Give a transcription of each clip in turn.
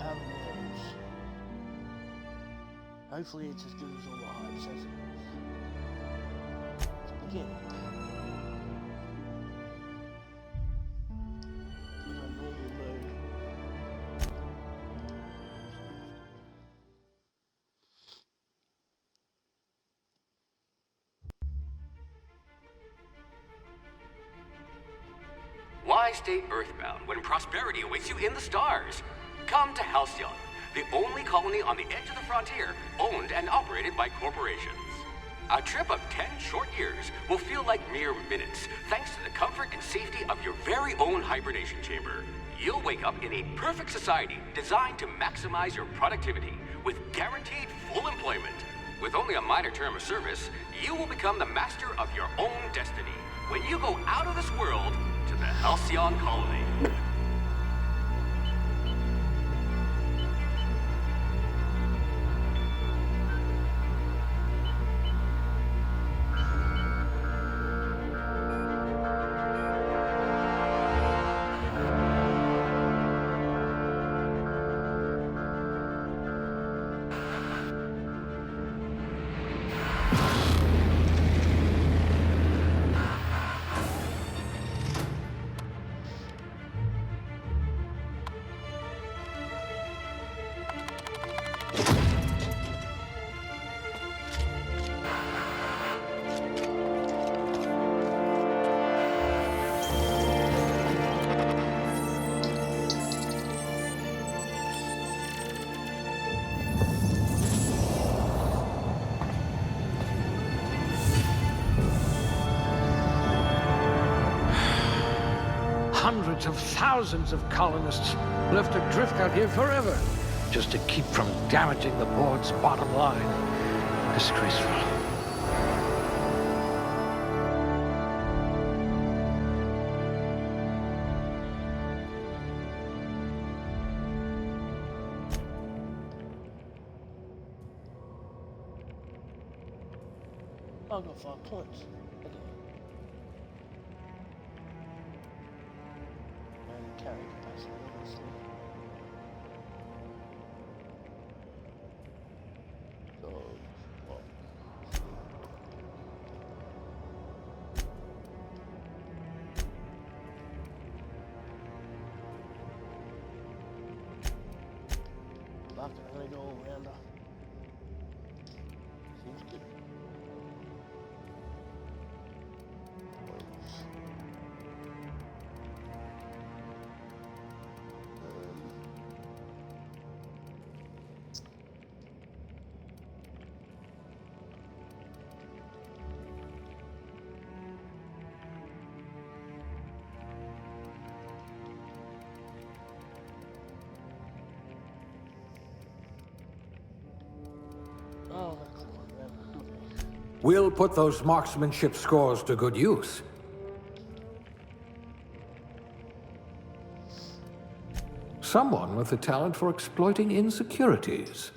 how it goes. Hopefully it's as good as all the hype says it is. Let's begin. Put on normal mode. Why stay earthbound when prosperity awaits you in the stars? Come to Halcyon, the only colony on the edge of the frontier, owned and operated by corporations. A trip of 10 short years will feel like mere minutes, thanks to the comfort and safety of your very own hibernation chamber. You'll wake up in a perfect society designed to maximize your productivity, with guaranteed full employment. With only a minor term of service, you will become the master of your own destiny when you go out of this world to the Halcyon Colony. Hundreds of thousands of colonists left adrift out here forever, just to keep from damaging the board's bottom line. Disgraceful. I got 5 points. Okay. And carry capacity, obviously. So, well. Fuck it, I'm gonna go all rounder. Seems good. Oh, that's the one. Okay. We'll put those marksmanship scores to good use. Someone with the talent for exploiting insecurities.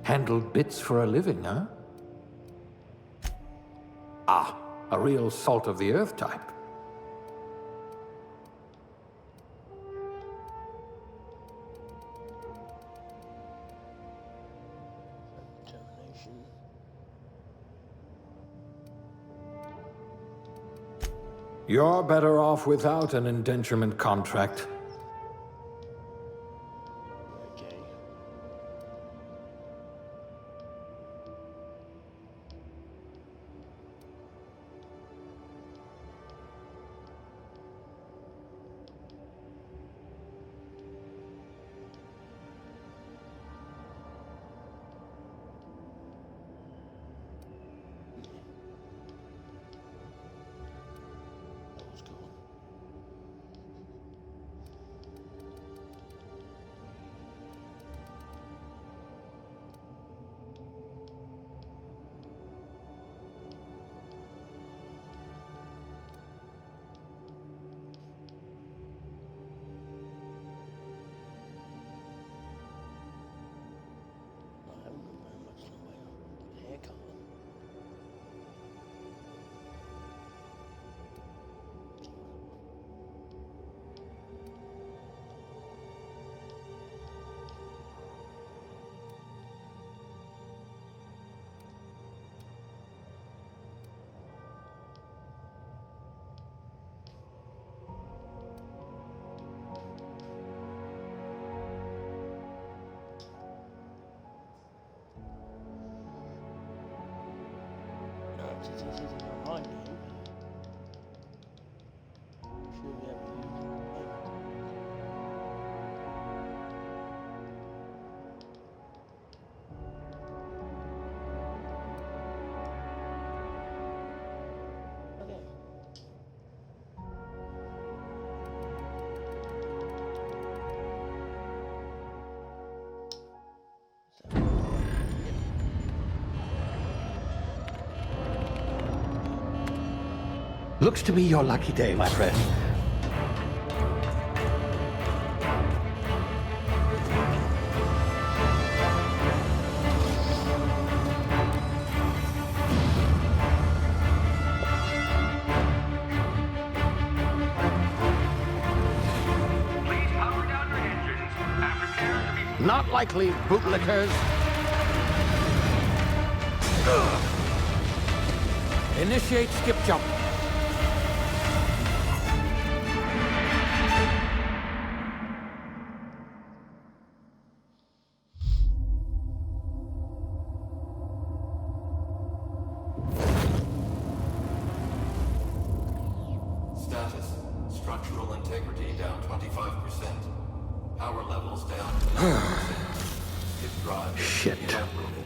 Handled bits for a living, huh? Ah, a real salt of the earth type. Determination. You're better off without an indenturement contract. Okay. That was cool. since this is an online game, we should be able to use it. Okay. Looks to be your lucky day, my friend. Please power down your engines and prepare to be... Not likely, bootlickers. Initiate skip jump. Status. Structural integrity down 25%. Power levels down 90%. His drive is Shit. inoperable.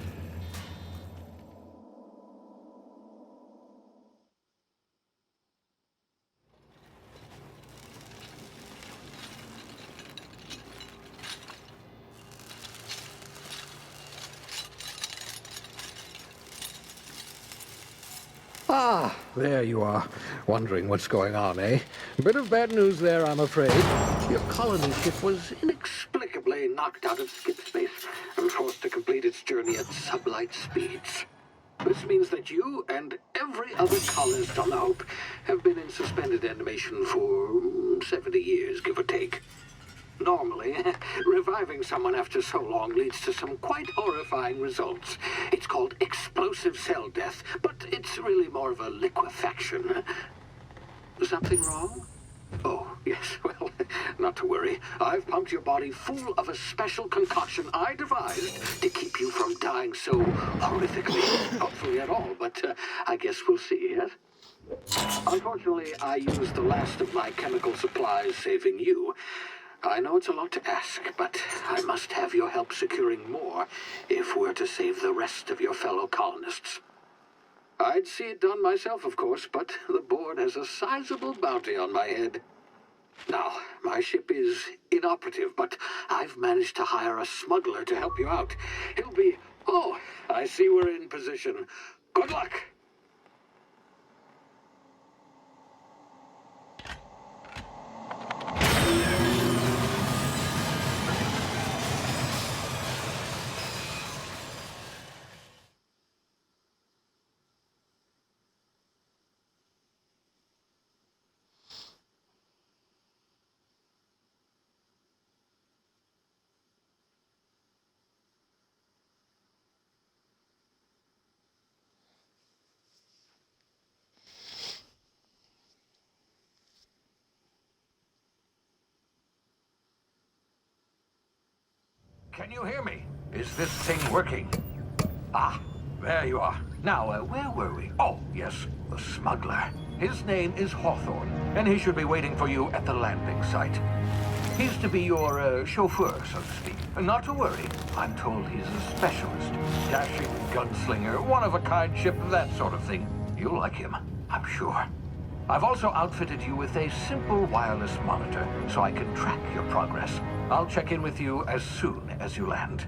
Ah, there you are. Wondering what's going on, eh? Bit of bad news there, I'm afraid. Your colony ship was inexplicably knocked out of skip space and forced to complete its journey at sublight speeds. This means that you and every other colonist on the Hope have been in suspended animation for 70 years, give or take. Normally, reviving someone after so long leads to some quite horrifying results. It's called explosive cell death, but it's really more of a liquefaction. Something wrong? Oh, yes, well, not to worry. I've pumped your body full of a special concoction I devised to keep you from dying so horrifically. Hopefully at all, but I guess we'll see, yes? Unfortunately, I used the last of my chemical supplies saving you. I know it's a lot to ask, but I must have your help securing more if we're to save the rest of your fellow colonists. I'd see it done myself, of course, but the board has a sizable bounty on my head. Now, my ship is inoperative, but I've managed to hire a smuggler to help you out. He'll be... Oh, I see we're in position. Good luck! Can you hear me? Is this thing working? Ah, there you are. Now, where were we? Oh, yes, the smuggler. His name is Hawthorne, and he should be waiting for you at the landing site. He's to be your chauffeur, so to speak. Not to worry. I'm told he's a specialist. Dashing gunslinger, one-of-a-kind ship, that sort of thing. You'll like him, I'm sure. I've also outfitted you with a simple wireless monitor, so I can track your progress. I'll check in with you as soon as you land.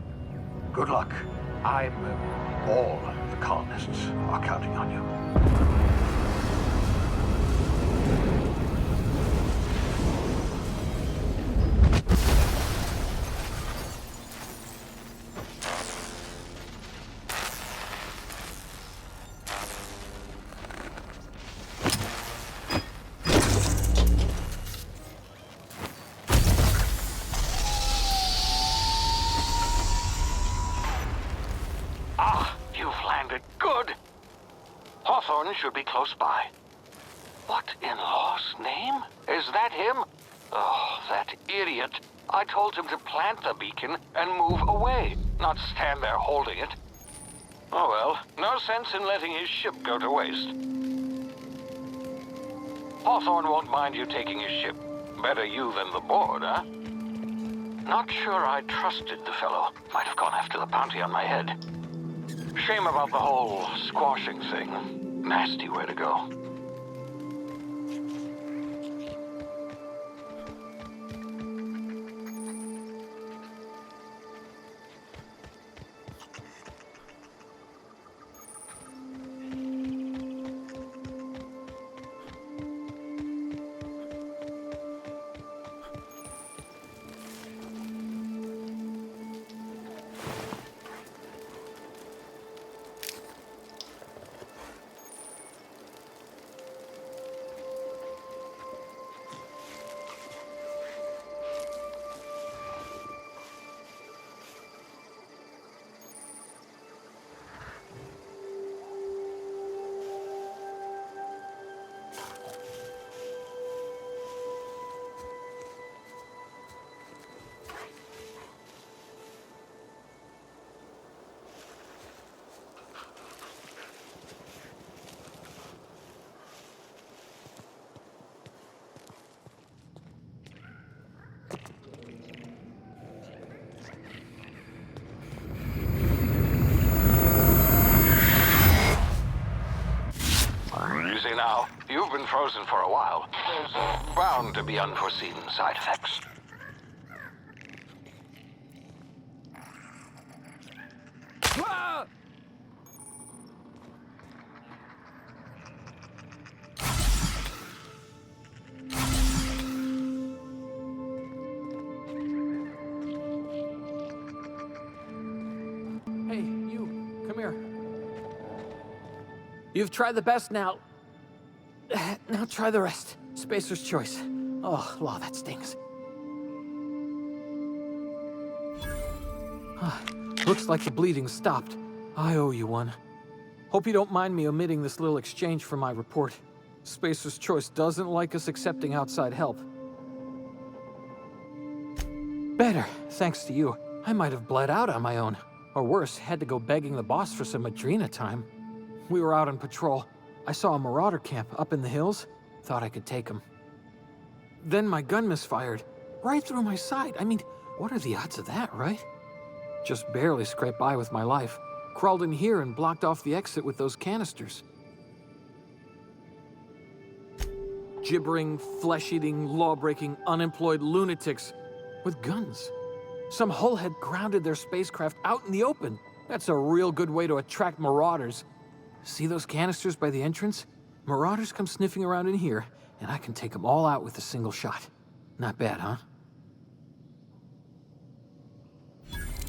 Good luck. All the colonists are counting on you. Hawthorne should be close by. What in law's name? Is that him? Oh, that idiot. I told him to plant the beacon and move away, not stand there holding it. Oh well, no sense in letting his ship go to waste. Hawthorne won't mind you taking his ship. Better you than the board, huh? Not sure I trusted the fellow. Might have gone after the bounty on my head. Shame about the whole squashing thing. Nasty way to go. Easy now. You've been frozen for a while. There's bound to be unforeseen side effects. Hey, you, come here. You've tried the best now. Now try the rest. Spacer's choice. Oh, law, that stings. Looks like the bleeding stopped. I owe you one. Hope you don't mind me omitting this little exchange from my report. Spacer's choice doesn't like us accepting outside help. Better, thanks to you. I might have bled out on my own. Or worse, had to go begging the boss for some Adrena time. We were out on patrol. I saw a marauder camp up in the hills. Thought I could take him. Then my gun misfired. Right through my side. I mean, what are the odds of that, right? Just barely scraped by with my life. Crawled in here and blocked off the exit with those canisters. Gibbering, flesh-eating, law-breaking, unemployed lunatics with guns. Some hullhead grounded their spacecraft out in the open. That's a real good way to attract marauders. See those canisters by the entrance? Marauders come sniffing around in here, and I can take them all out with a single shot. Not bad, huh?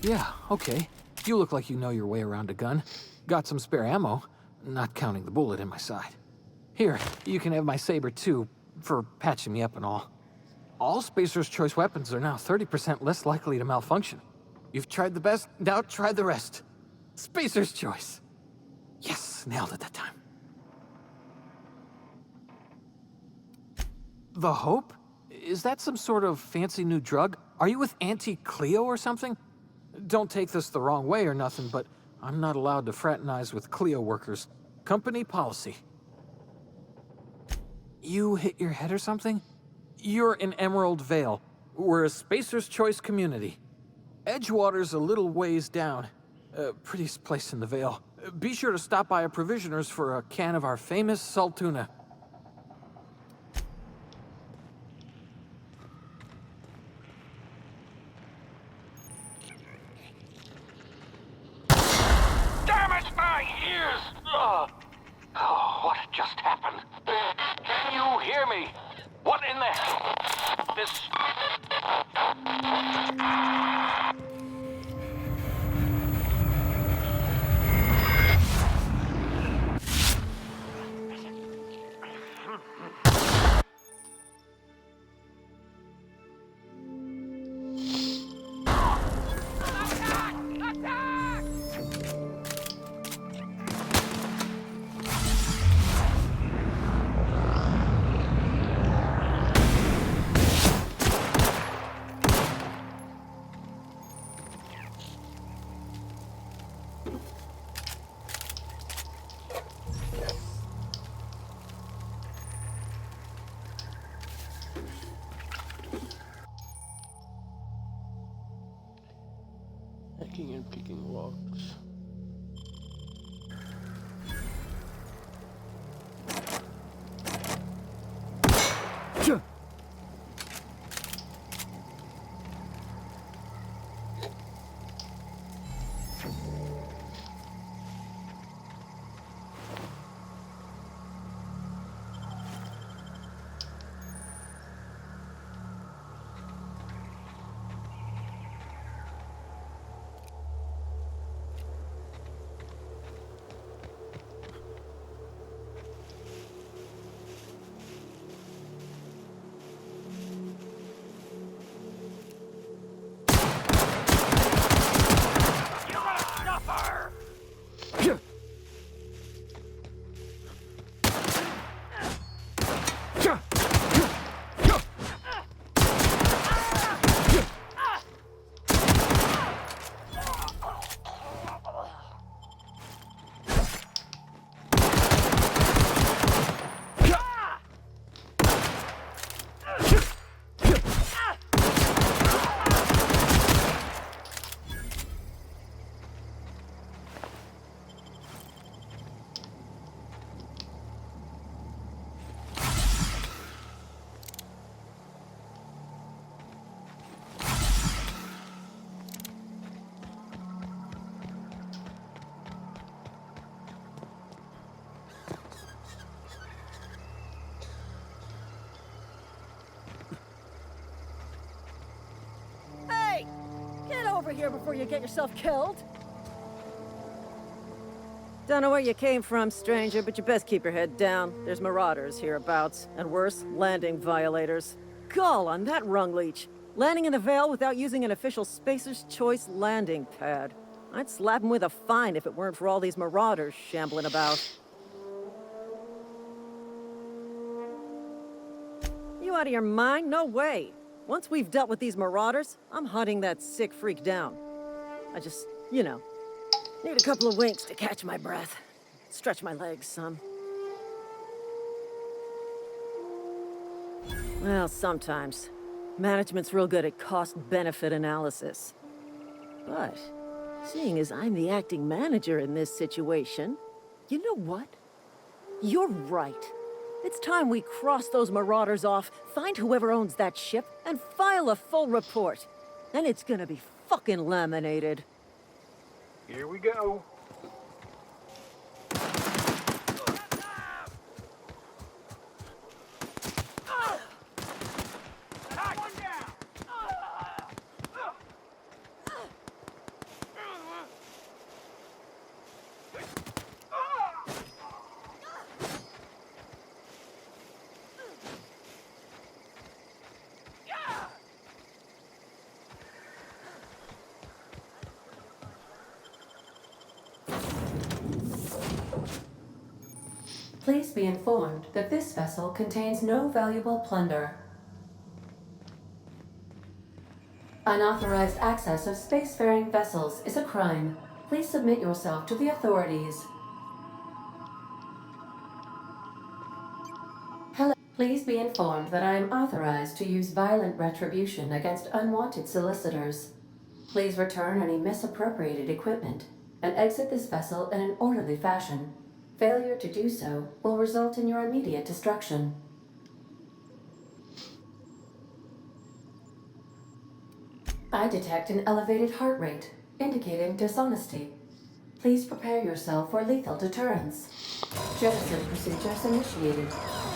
Yeah, okay. You look like you know your way around a gun. Got some spare ammo, not counting the bullet in my side. Here, you can have my saber too, for patching me up and all. All Spacer's Choice weapons are now 30% less likely to malfunction. You've tried the best, now try the rest. Spacer's Choice. Yes, nailed it that time. The Hope? Is that some sort of fancy new drug? Are you with Auntie Cleo or something? Don't take this the wrong way or nothing, but I'm not allowed to fraternize with Cleo workers. Company policy. You hit your head or something? You're in Emerald Vale. We're a Spacer's Choice community. Edgewater's a little ways down. Prettiest place in the Vale. Be sure to stop by a provisioner's for a can of our famous salt tuna. Damn it, my ears! Oh, what just happened? Can you hear me? What in the hell? This... over here before you get yourself killed. Don't know where you came from, stranger, but you best keep your head down. There's marauders hereabouts, and worse, landing violators. Gall on that rung leech. Landing in the Vale without using an official Spacer's Choice landing pad. I'd slap him with a fine if it weren't for all these marauders shambling about. You out of your mind? No way. Once we've dealt with these marauders, I'm hunting that sick freak down. I just, need a couple of winks to catch my breath. Stretch my legs some. Well, sometimes. Management's real good at cost-benefit analysis. But, seeing as I'm the acting manager in this situation, you know what? You're right. It's time we cross those marauders off, find whoever owns that ship, and file a full report. And it's gonna be fucking laminated. Here we go. Please be informed that this vessel contains no valuable plunder. Unauthorized access of spacefaring vessels is a crime. Please submit yourself to the authorities. Hello. Please be informed that I am authorized to use violent retribution against unwanted solicitors. Please return any misappropriated equipment and exit this vessel in an orderly fashion. Failure to do so will result in your immediate destruction. I detect an elevated heart rate, indicating dishonesty. Please prepare yourself for lethal deterrence. Jettison procedures initiated.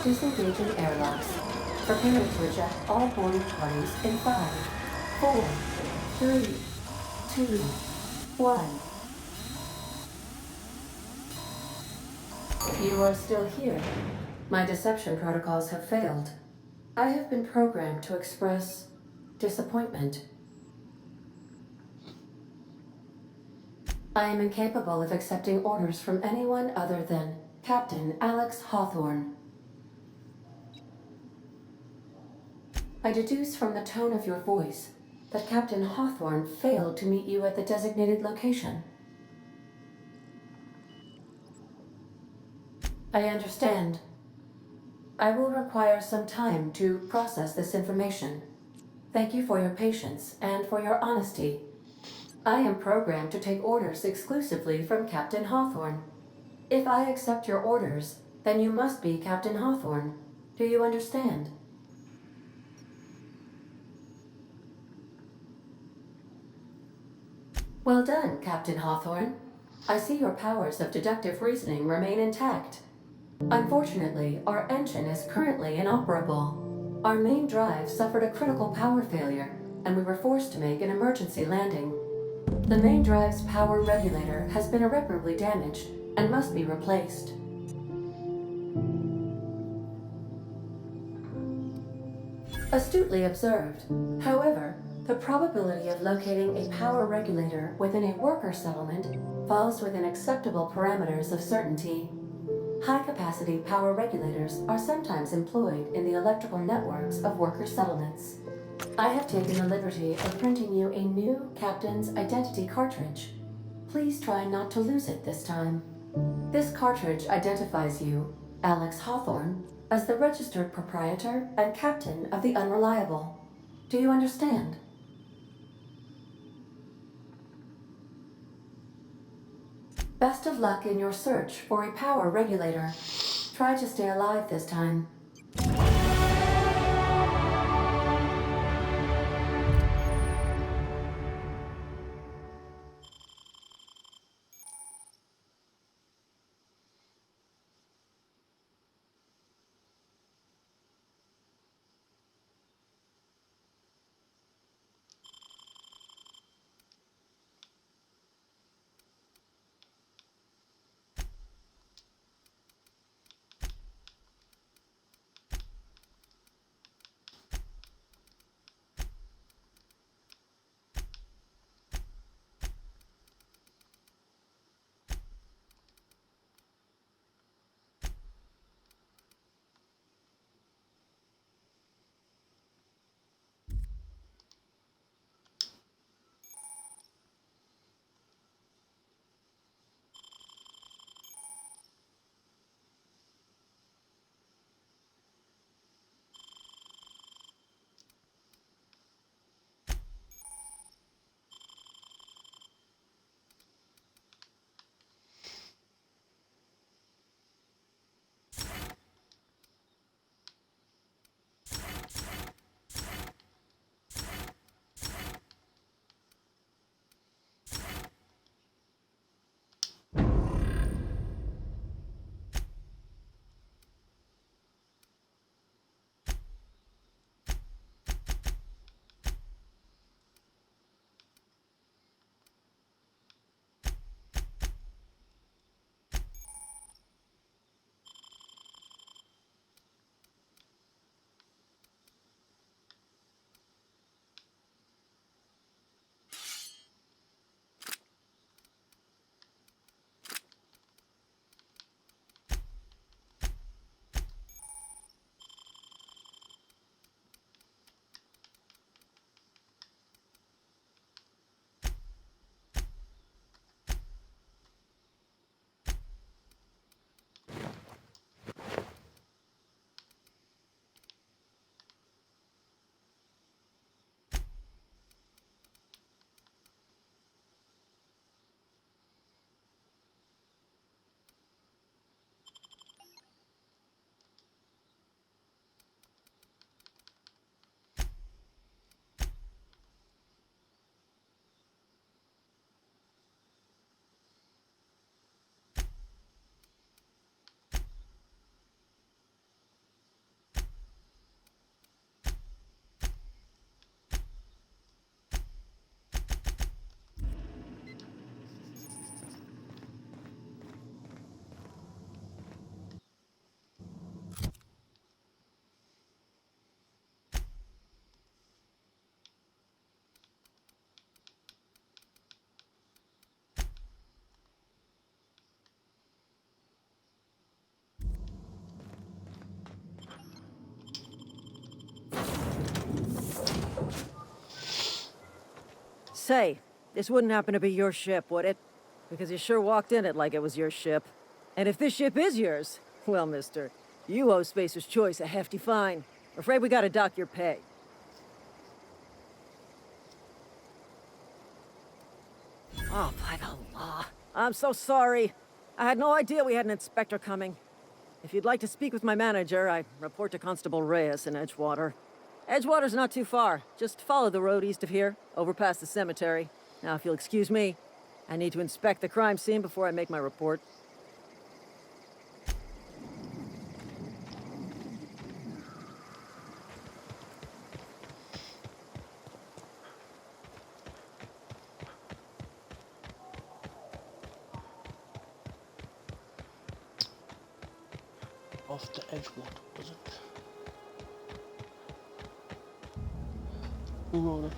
Disengaging airlocks. Preparing to eject all boarding parties in 5, 4, 3, 2, 1. You are still here. My deception protocols have failed. I have been programmed to express disappointment. I am incapable of accepting orders from anyone other than Captain Alex Hawthorne. I deduce from the tone of your voice that Captain Hawthorne failed to meet you at the designated location. I understand. I will require some time to process this information. Thank you for your patience and for your honesty. I am programmed to take orders exclusively from Captain Hawthorne. If I accept your orders, then you must be Captain Hawthorne. Do you understand? Well done, Captain Hawthorne. I see your powers of deductive reasoning remain intact. Unfortunately, our engine is currently inoperable. Our main drive suffered a critical power failure, and we were forced to make an emergency landing. The main drive's power regulator has been irreparably damaged and must be replaced. Astutely observed. However, the probability of locating a power regulator within a worker settlement falls within acceptable parameters of certainty. High-capacity power regulators are sometimes employed in the electrical networks of worker settlements. I have taken the liberty of printing you a new Captain's Identity cartridge. Please try not to lose it this time. This cartridge identifies you, Alex Hawthorne, as the registered proprietor and captain of the Unreliable. Do you understand? Best of luck in your search for a power regulator. Try to stay alive this time. Say, this wouldn't happen to be your ship, would it? Because you sure walked in it like it was your ship. And if this ship is yours, well, mister, you owe Spacer's Choice a hefty fine. Afraid we gotta dock your pay. Oh, by the law. I'm so sorry. I had no idea we had an inspector coming. If you'd like to speak with my manager, I report to Constable Reyes in Edgewater. Edgewater's not too far. Just follow the road east of here, over past the cemetery. Now, if you'll excuse me, I need to inspect the crime scene before I make my report. Off the Edgewater, was it? Who wrote it?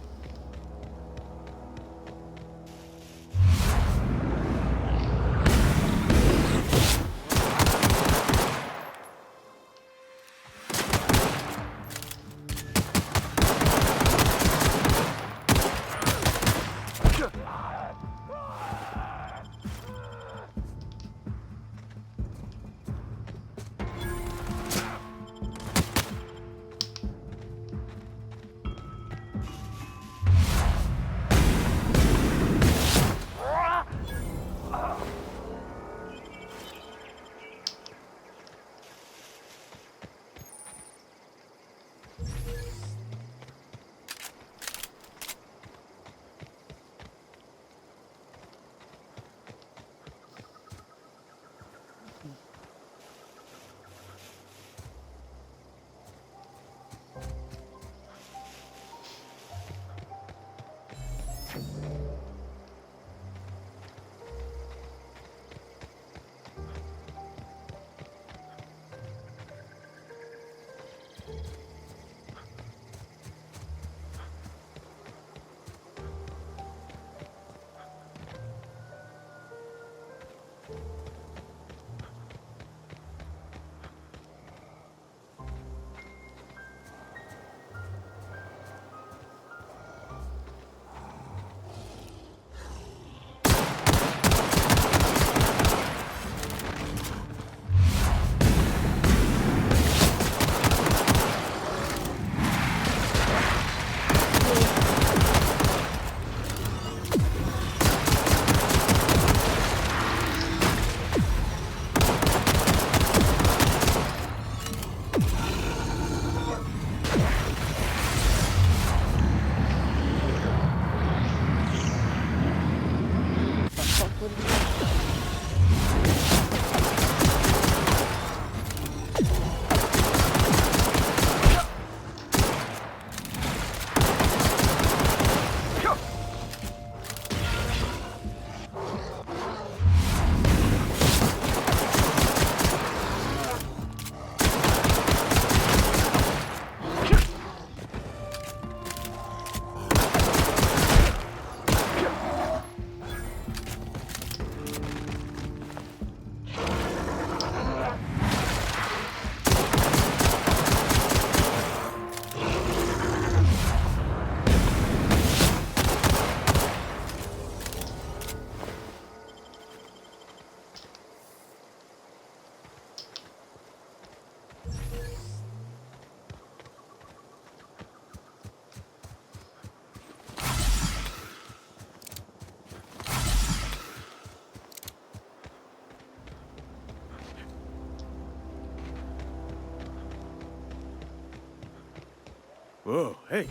Whoa, hey,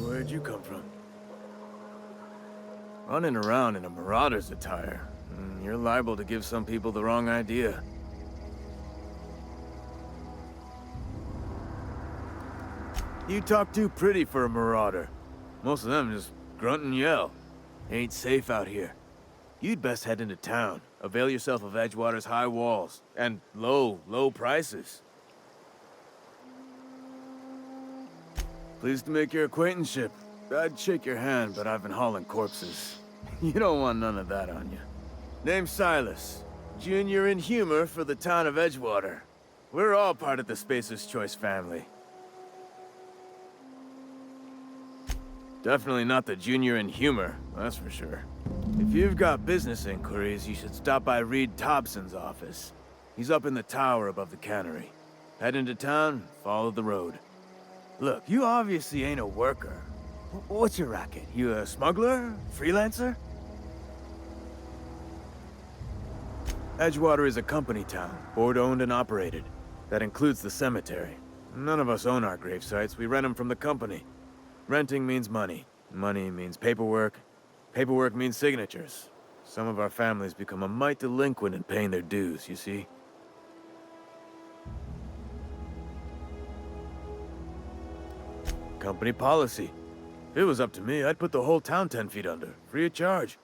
where'd you come from? Running around in a marauder's attire. You're liable to give some people the wrong idea. You talk too pretty for a marauder. Most of them just grunt and yell. Ain't safe out here. You'd best head into town. Avail yourself of Edgewater's high walls. And low prices. Pleased to make your acquaintanceship. I'd shake your hand, but I've been hauling corpses. You don't want none of that on you. Name's Silas. Junior in humor for the town of Edgewater. We're all part of the Spacer's Choice family. Definitely not the junior in humor, that's for sure. If you've got business inquiries, you should stop by Reed Thompson's office. He's up in the tower above the cannery. Head into town, follow the road. Look, you obviously ain't a worker. What's your racket? You a smuggler? Freelancer? Edgewater is a company town, board-owned and operated. That includes the cemetery. None of us own our grave sites, we rent them from the company. Renting means money. Money means paperwork. Paperwork means signatures. Some of our families become a mite delinquent in paying their dues, you see? Company policy. If it was up to me, I'd put the whole town 10 feet under, free of charge.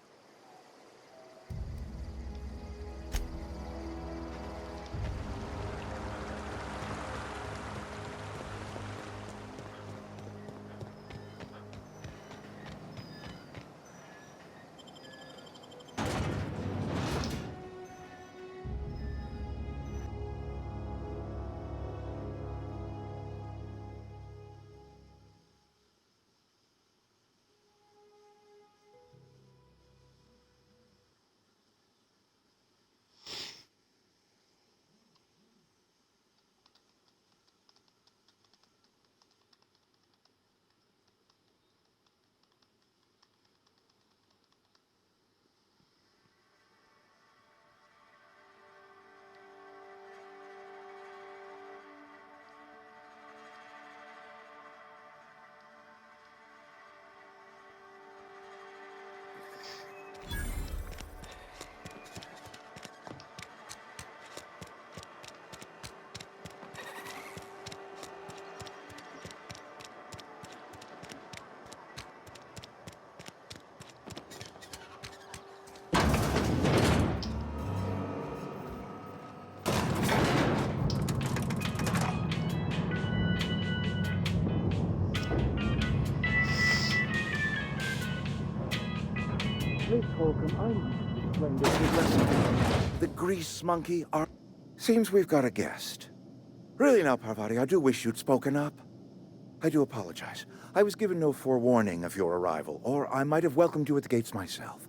The grease monkey are... Seems we've got a guest. Really now, Parvati, I do wish you'd spoken up. I do apologize. I was given no forewarning of your arrival, or I might have welcomed you at the gates myself.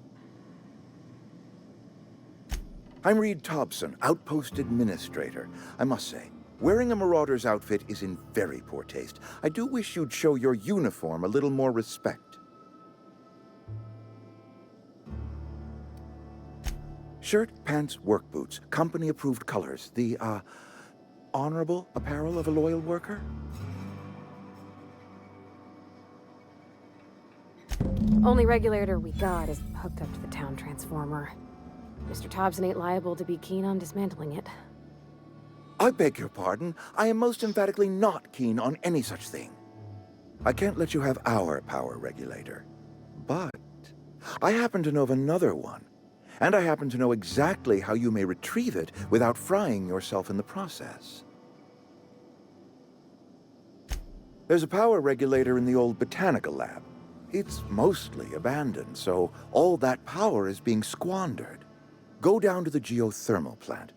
I'm Reed Thompson, Outpost Administrator. I must say, wearing a Marauder's outfit is in very poor taste. I do wish you'd show your uniform a little more respect. Shirt, pants, work boots, company-approved colors. The, honorable apparel of a loyal worker? Only regulator we got is hooked up to the town transformer. Mr. Thompson ain't liable to be keen on dismantling it. I beg your pardon. I am most emphatically not keen on any such thing. I can't let you have our power regulator. But I happen to know of another one. And I happen to know exactly how you may retrieve it without frying yourself in the process. There's a power regulator in the old botanical lab. It's mostly abandoned, so all that power is being squandered. Go down to the geothermal plant.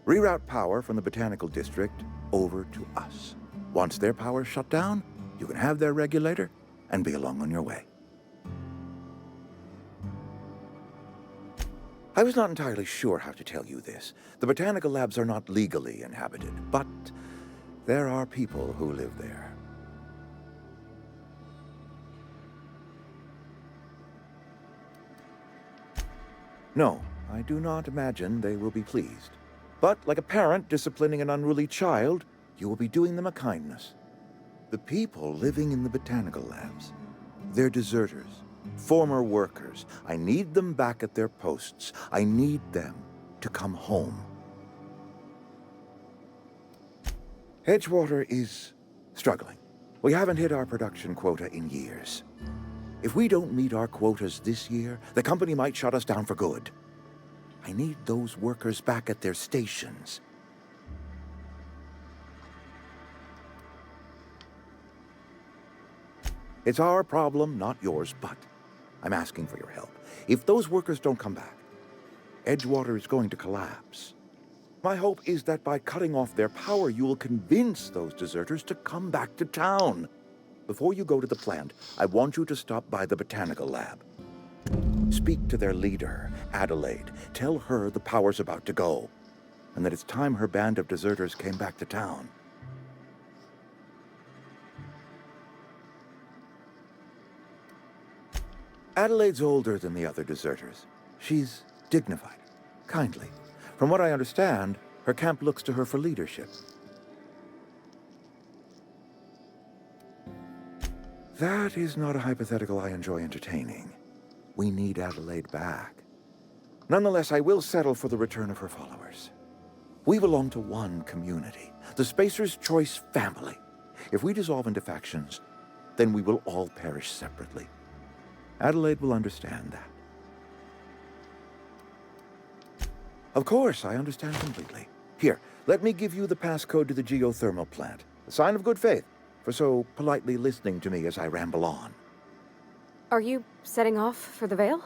Reroute power from the botanical district over to us. Once their power's shut down, you can have their regulator and be along on your way. I was not entirely sure how to tell you this. The botanical labs are not legally inhabited, but there are people who live there. No, I do not imagine they will be pleased. But like a parent disciplining an unruly child, you will be doing them a kindness. The people living in the botanical labs, they're deserters. Former workers. I need them back at their posts. I need them to come home. Edgewater is struggling. We haven't hit our production quota in years. If we don't meet our quotas this year, the company might shut us down for good. I need those workers back at their stations. It's our problem, not yours, but I'm asking for your help. If those workers don't come back, Edgewater is going to collapse. My hope is that by cutting off their power, you will convince those deserters to come back to town. before you go to the plant, I want you to stop by the botanical lab. Speak to their leader, Adelaide. Tell her the power's about to go, and that it's time her band of deserters came back to town. Adelaide's older than the other deserters. She's dignified, kindly. From what I understand, her camp looks to her for leadership. That is not a hypothetical I enjoy entertaining. We need Adelaide back. Nonetheless, I will settle for the return of her followers. We belong to one community, the Spacer's Choice family. If we dissolve into factions, then we will all perish separately. Adelaide will understand that. Of course, I understand completely. Here, let me give you the passcode to the geothermal plant. A sign of good faith, for so politely listening to me as I ramble on. Are you setting off for the Vale?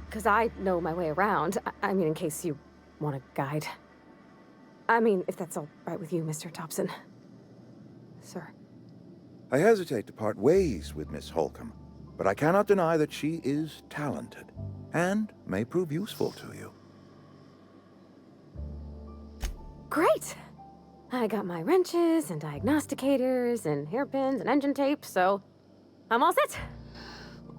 Because I know my way around. I mean, in case you want a guide. I mean, if that's all right with you, Mr. Thompson. Sir. I hesitate to part ways with Miss Holcomb, but I cannot deny that she is talented, and may prove useful to you. Great! I got my wrenches and diagnosticators and hairpins and engine tape, so I'm all set.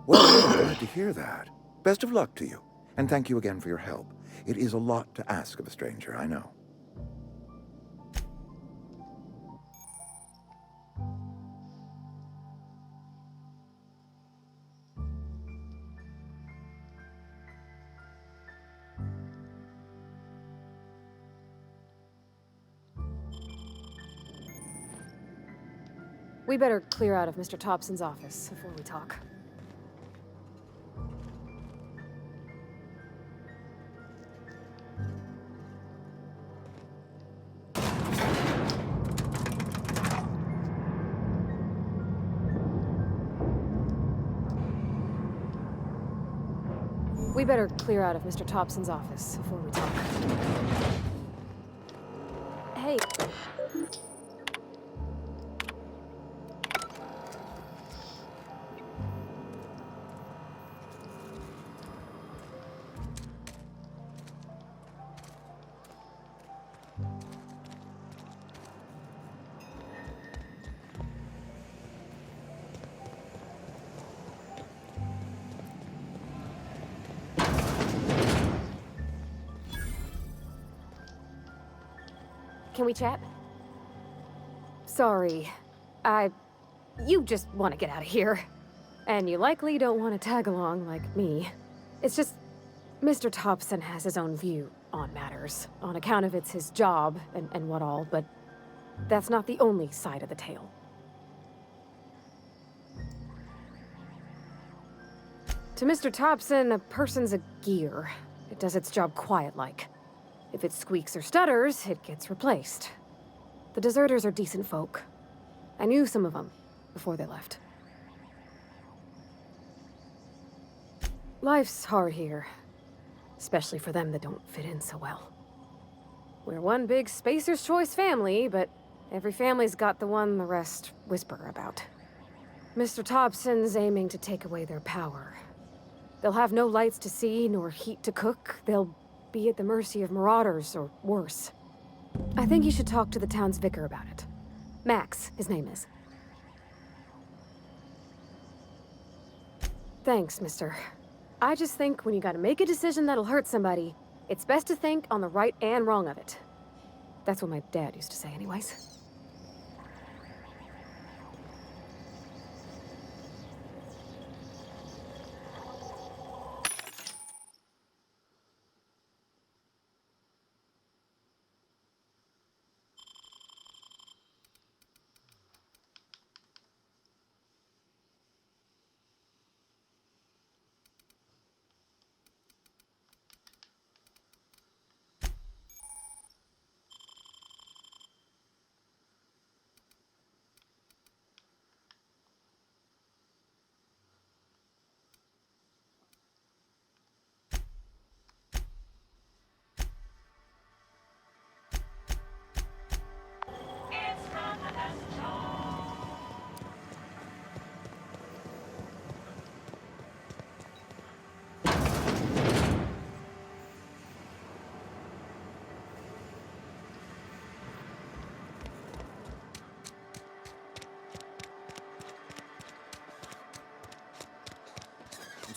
Well, I'm glad to hear that. Best of luck to you, and thank you again for your help. It is a lot to ask of a stranger, I know. We better clear out of Mr. Thompson's office before we talk. We better clear out of Mr. Thompson's office before we talk. Hey. Can we chat? Sorry. You just want to get out of here. And you likely don't want to tag along like me. It's just, Mr. Thompson has his own view on matters, on account of it's his job and what all, but that's not the only side of the tale. To Mr. Thompson, a person's a gear. It does its job quiet-like. If it squeaks or stutters, it gets replaced. The deserters are decent folk. I knew some of them before they left. Life's hard here, especially for them that don't fit in so well. We're one big Spacer's Choice family, but every family's got the one the rest whisper about. Mr. Thompson's aiming to take away their power. They'll have no lights to see, nor heat to cook. They'll be at the mercy of marauders, or worse. I think you should talk to the town's vicar about it. Max, his name is. Thanks, mister. I just think when you gotta make a decision that'll hurt somebody, it's best to think on the right and wrong of it. That's what my dad used to say anyways.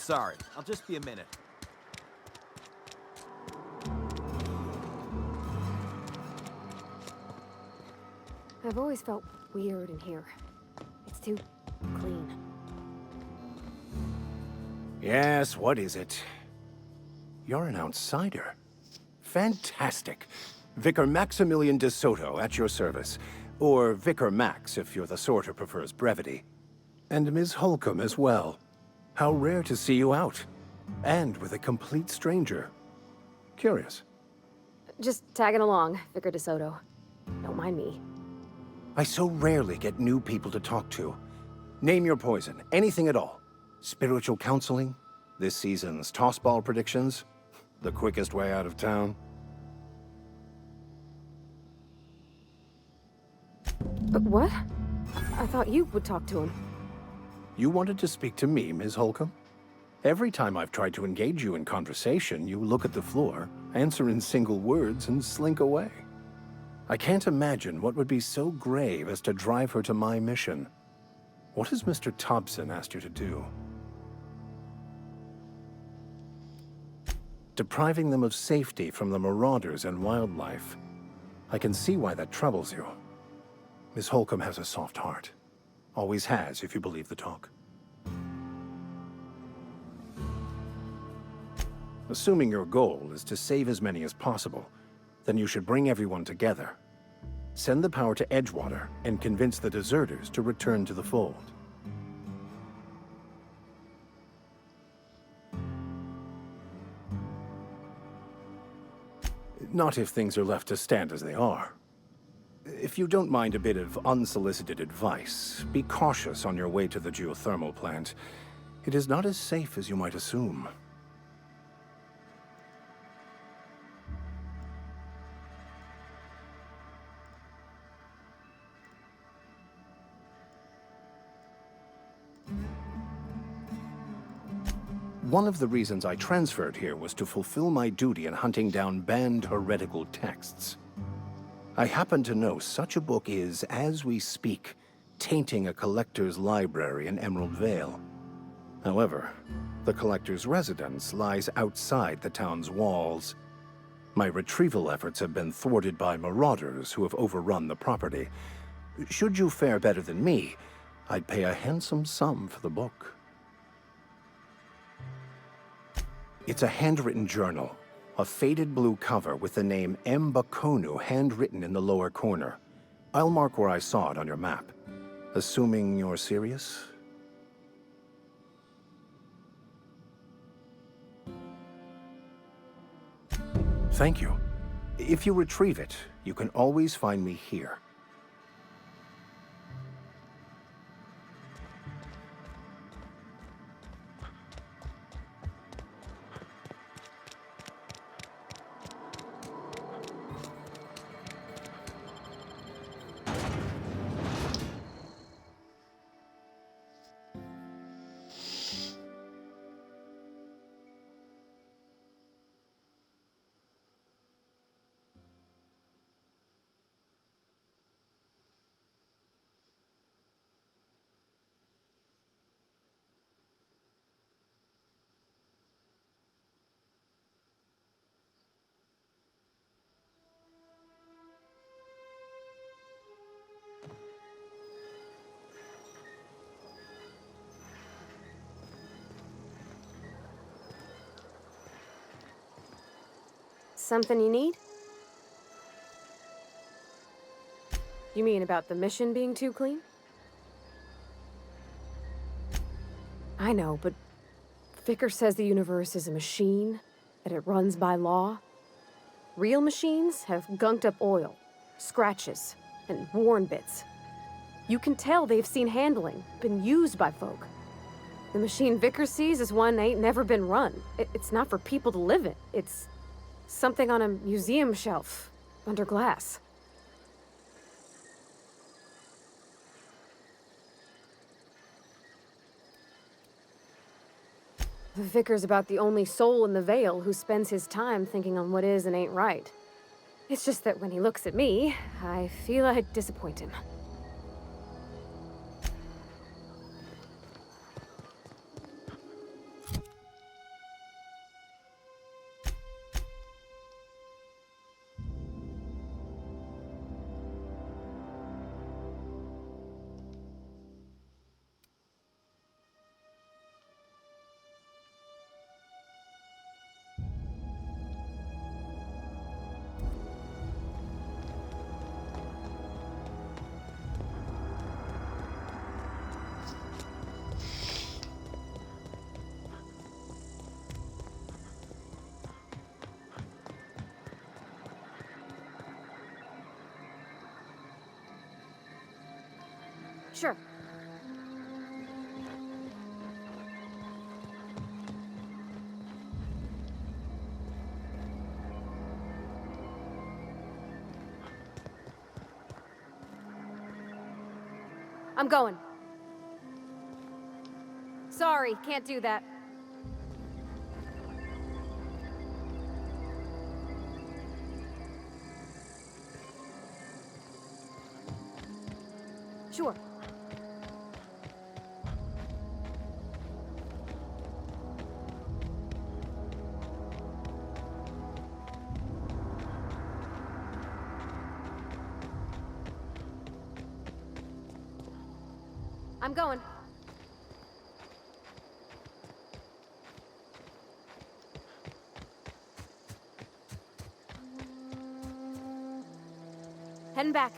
Sorry, I'll just be a minute. I've always felt weird in here. It's too clean. Yes, what is it? You're an outsider. Fantastic. Vicar Maximilian de Soto at your service. Or Vicar Max, if you're the sort who prefers brevity. And Ms. Holcomb as well. How rare to see you out. And with a complete stranger. Curious. Just tagging along, Vicar de Soto. Don't mind me. I so rarely get new people to talk to. Name your poison, anything at all. Spiritual counseling? This season's tossball predictions? The quickest way out of town? What? I thought you would talk to him. You wanted to speak to me, Ms. Holcomb? Every time I've tried to engage you in conversation, you look at the floor, answer in single words, and slink away. I can't imagine what would be so grave as to drive her to my mission. What has Mr. Thompson asked you to do? Depriving them of safety from the marauders and wildlife. I can see why that troubles you. Miss Holcomb has a soft heart. Always has, if you believe the talk. Assuming your goal is to save as many as possible, then you should bring everyone together. Send the power to Edgewater and convince the deserters to return to the fold. Not if things are left to stand as they are. If you don't mind a bit of unsolicited advice, be cautious on your way to the geothermal plant. It is not as safe as you might assume. One of the reasons I transferred here was to fulfill my duty in hunting down banned heretical texts. I happen to know such a book is, as we speak, tainting a collector's library in Emerald Vale. However, the collector's residence lies outside the town's walls. My retrieval efforts have been thwarted by marauders who have overrun the property. Should you fare better than me, I'd pay a handsome sum for the book. It's a handwritten journal, a faded blue cover with the name M. Bakonu handwritten in the lower corner. I'll mark where I saw it on your map. Assuming you're serious? Thank you. If you retrieve it, you can always find me here. Something you need? You mean about the mission being too clean? I know, but Vicar says the universe is a machine, that it runs by law. Real machines have gunked up oil, scratches, and worn bits. You can tell they've seen handling, been used by folk. The machine Vicar sees is one ain't never been run. It's not for people to live in. It's something on a museum shelf, under glass. The Vicar's about the only soul in the Vale who spends his time thinking on what is and ain't right. It's just that when he looks at me, I feel I'd disappoint him. Sure. I'm going. Sorry, can't do that. Sure. I'm going. Heading back.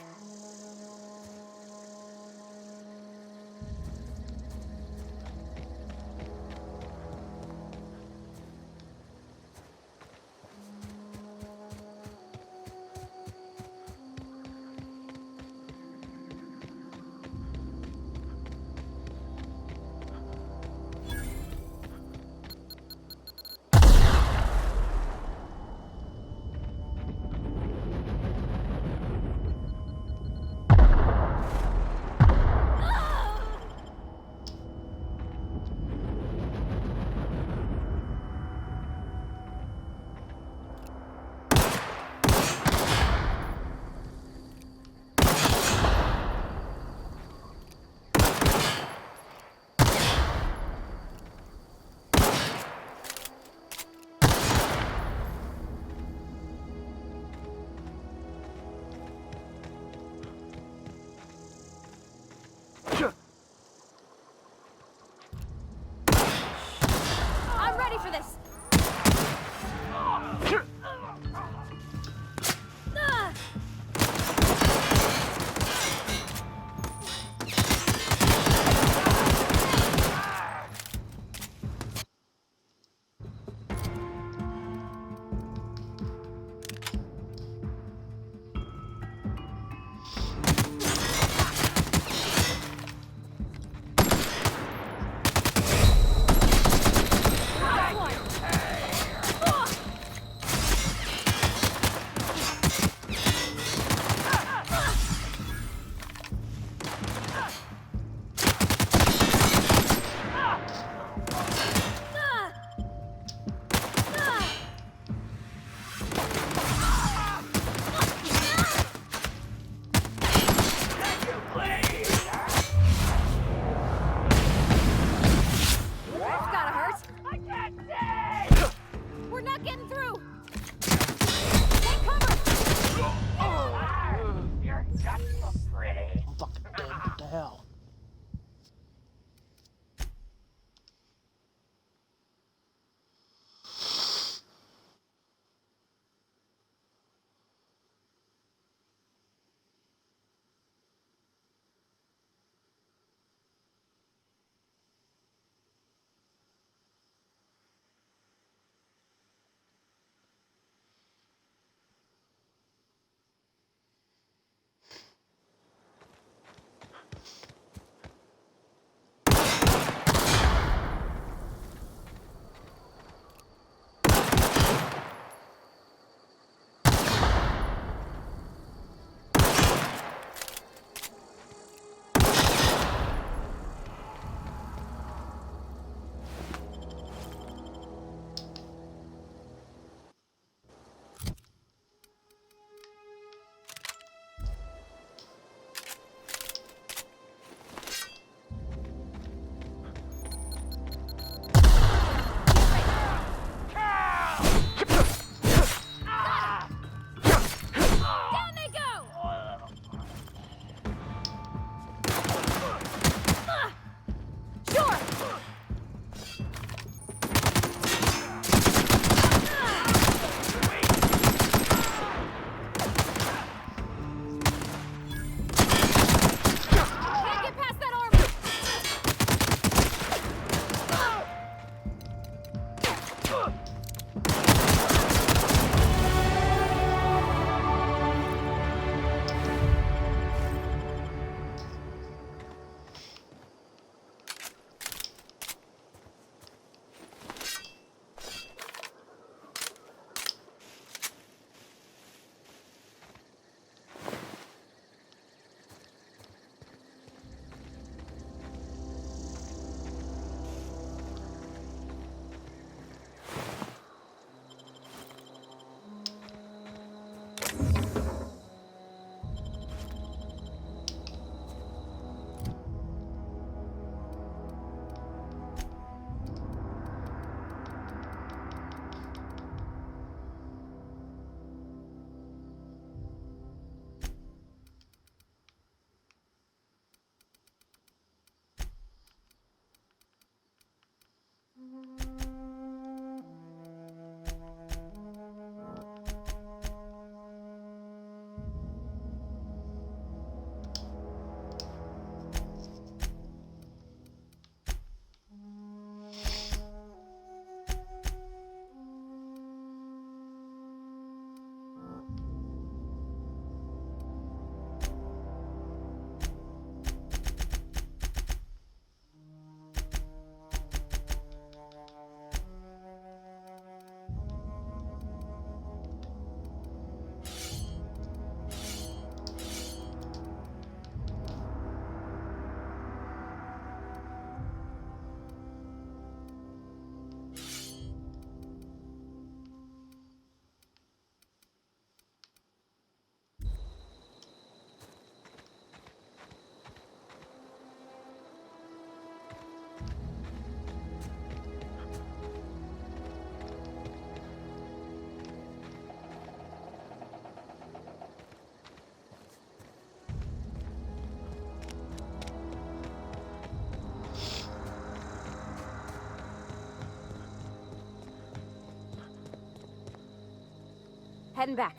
Heading back.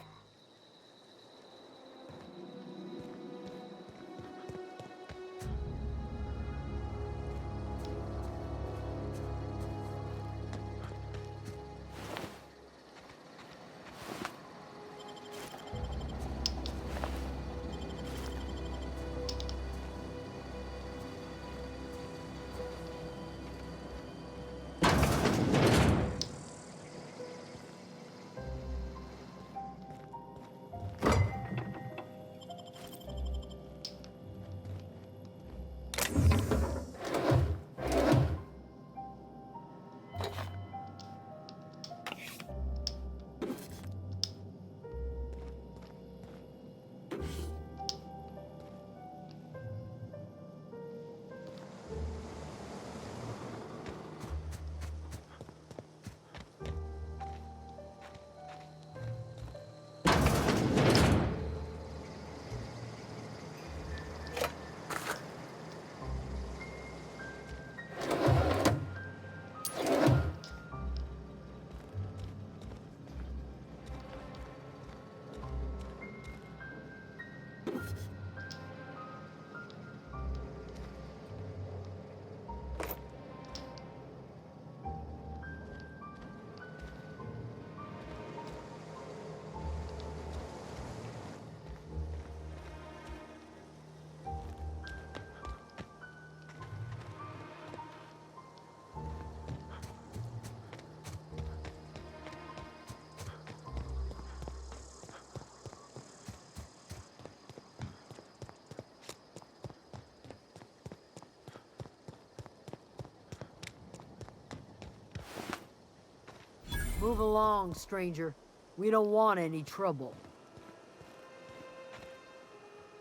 Move along, stranger. We don't want any trouble.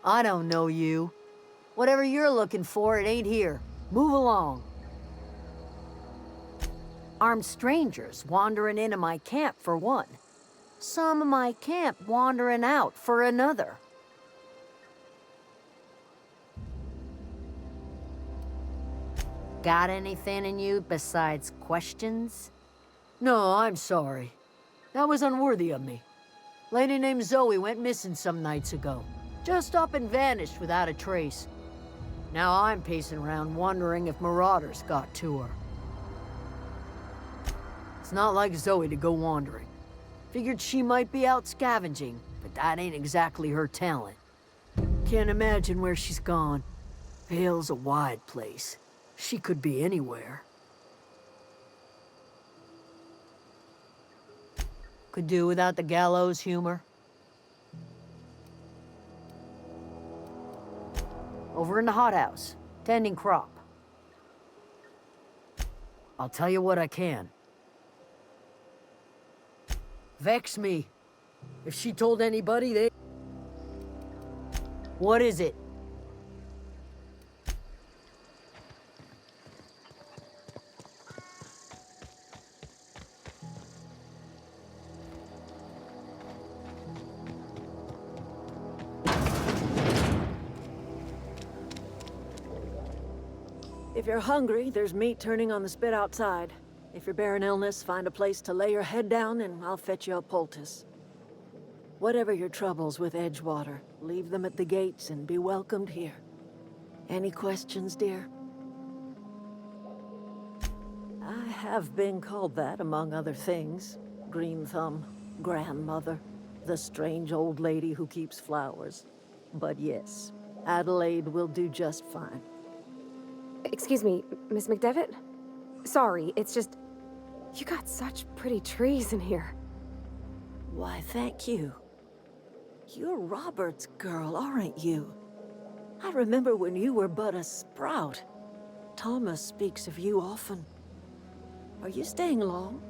I don't know you. Whatever you're looking for, it ain't here. Move along. Armed strangers wandering into my camp for one. Some of my camp wandering out for another. Got anything in you besides questions? No, I'm sorry. That was unworthy of me. Lady named Zoe went missing some nights ago. Just up and vanished without a trace. Now I'm pacing around wondering if marauders got to her. It's not like Zoe to go wandering. Figured she might be out scavenging, but that ain't exactly her talent. Can't imagine where she's gone. Vale's a wide place. She could be anywhere. Could do without the gallows humor. Over in the hothouse, tending crop. I'll tell you what I can. Vex me. If she told anybody, they... What is it? If you're hungry, there's meat turning on the spit outside. If you're bearing illness, find a place to lay your head down and I'll fetch you a poultice. Whatever your troubles with Edgewater, leave them at the gates and be welcomed here. Any questions, dear? I have been called that, among other things. Green Thumb, grandmother, the strange old lady who keeps flowers. But yes, Adelaide will do just fine. Excuse me, Miss McDevitt? Sorry, it's just... You got such pretty trees in here. Why, thank you. You're Robert's girl, aren't you? I remember when you were but a sprout. Thomas speaks of you often. Are you staying long?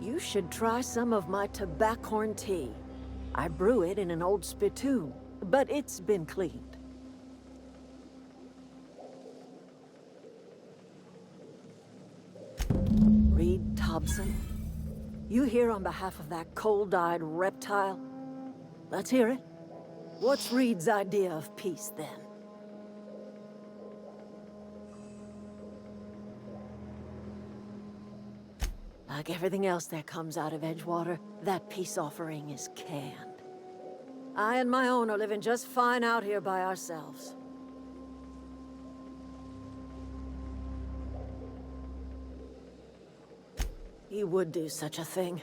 You should try some of my tobaccorn tea. I brew it in an old spittoon, but it's been cleaned. Reed Thompson? You here on behalf of that cold-eyed reptile? Let's hear it. What's Reed's idea of peace, then? Like everything else that comes out of Edgewater, that peace offering is canned. I and my own are living just fine out here by ourselves. He would do such a thing.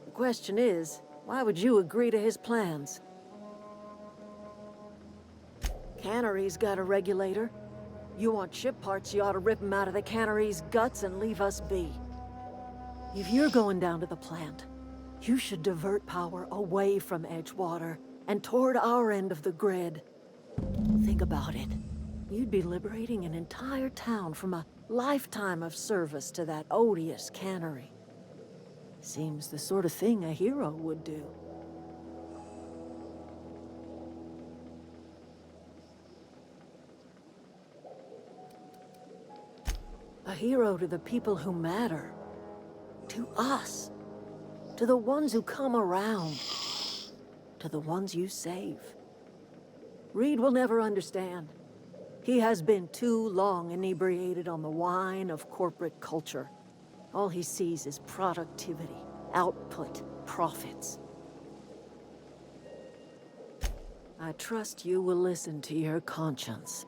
The question is, why would you agree to his plans? Cannery's got a regulator. You want ship parts, you ought to rip him out of the cannery's guts and leave us be. If you're going down to the plant, you should divert power away from Edgewater and toward our end of the grid. Think about it. You'd be liberating an entire town from a lifetime of service to that odious cannery. Seems the sort of thing a hero would do. A hero to the people who matter. To us. To the ones who come around. To the ones you save. Reed will never understand. He has been too long inebriated on the wine of corporate culture. All he sees is productivity, output, profits. I trust you will listen to your conscience.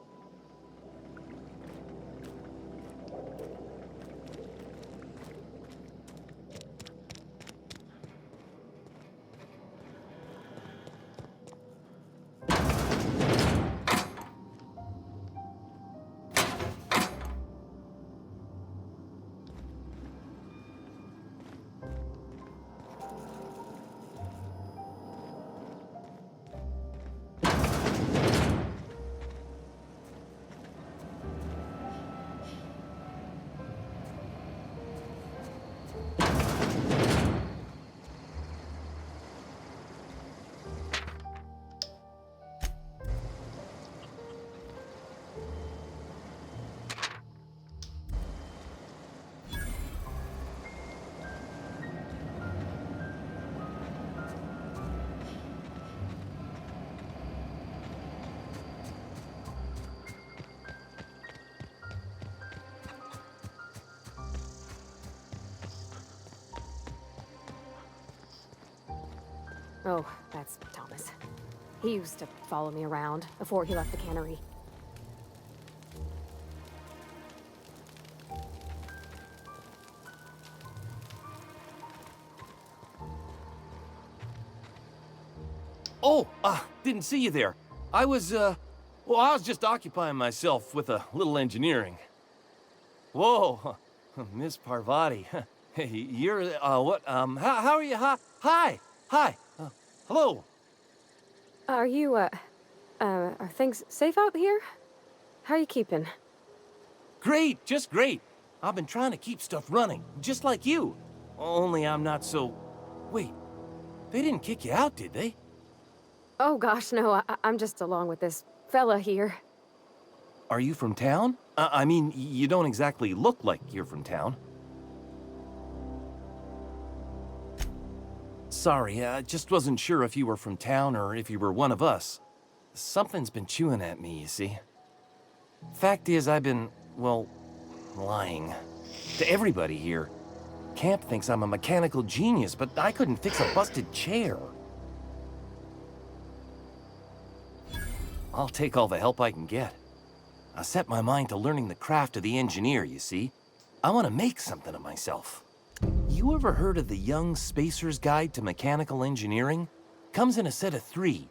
Oh, that's Thomas. He used to follow me around before he left the cannery. Oh, didn't see you there. I was just occupying myself with a little engineering. Whoa, Miss Parvati. Hey, you're, what, how are you? Hi. Hello. Are you, are things safe out here? How are you keeping? Great, just great. I've been trying to keep stuff running, just like you. Only I'm not so... Wait, they didn't kick you out, did they? Oh gosh, no, I'm just along with this fella here. Are you from town? I mean, you don't exactly look like you're from town. Sorry, I just wasn't sure if you were from town or if you were one of us. Something's been chewing at me, you see. Fact is, I've been, well, lying. To everybody here. Camp thinks I'm a mechanical genius, but I couldn't fix a busted chair. I'll take all the help I can get. I set my mind to learning the craft of the engineer, you see. I want to make something of myself. You ever heard of the Young Spacer's Guide to Mechanical Engineering? Comes in a set of 3.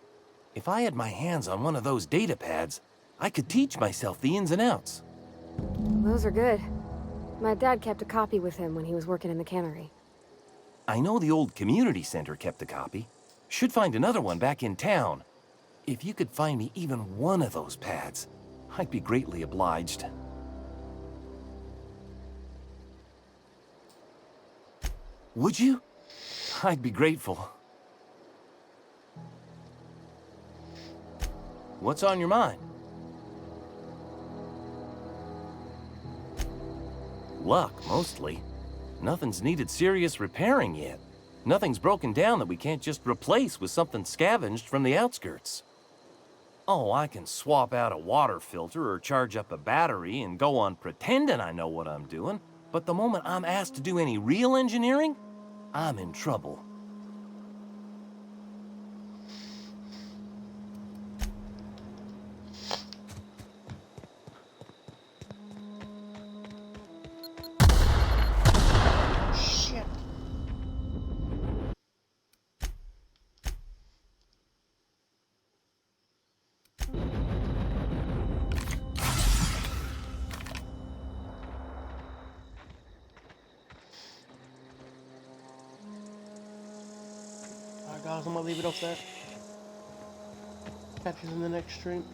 If I had my hands on one of those data pads, I could teach myself the ins and outs. Those are good. My dad kept a copy with him when he was working in the cannery. I know the old community center kept a copy. Should find another one back in town. If you could find me even one of those pads, I'd be greatly obliged. Would you? I'd be grateful. What's on your mind? Luck, mostly. Nothing's needed serious repairing yet. Nothing's broken down that we can't just replace with something scavenged from the outskirts. Oh, I can swap out a water filter or charge up a battery and go on pretending I know what I'm doing. But the moment I'm asked to do any real engineering, I'm in trouble. Shit. Alright guys, I'm gonna leave it off there. Catch you in the next stream.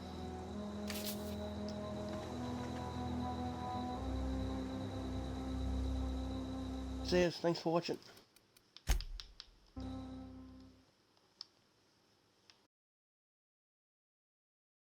Cheers, thanks for watching.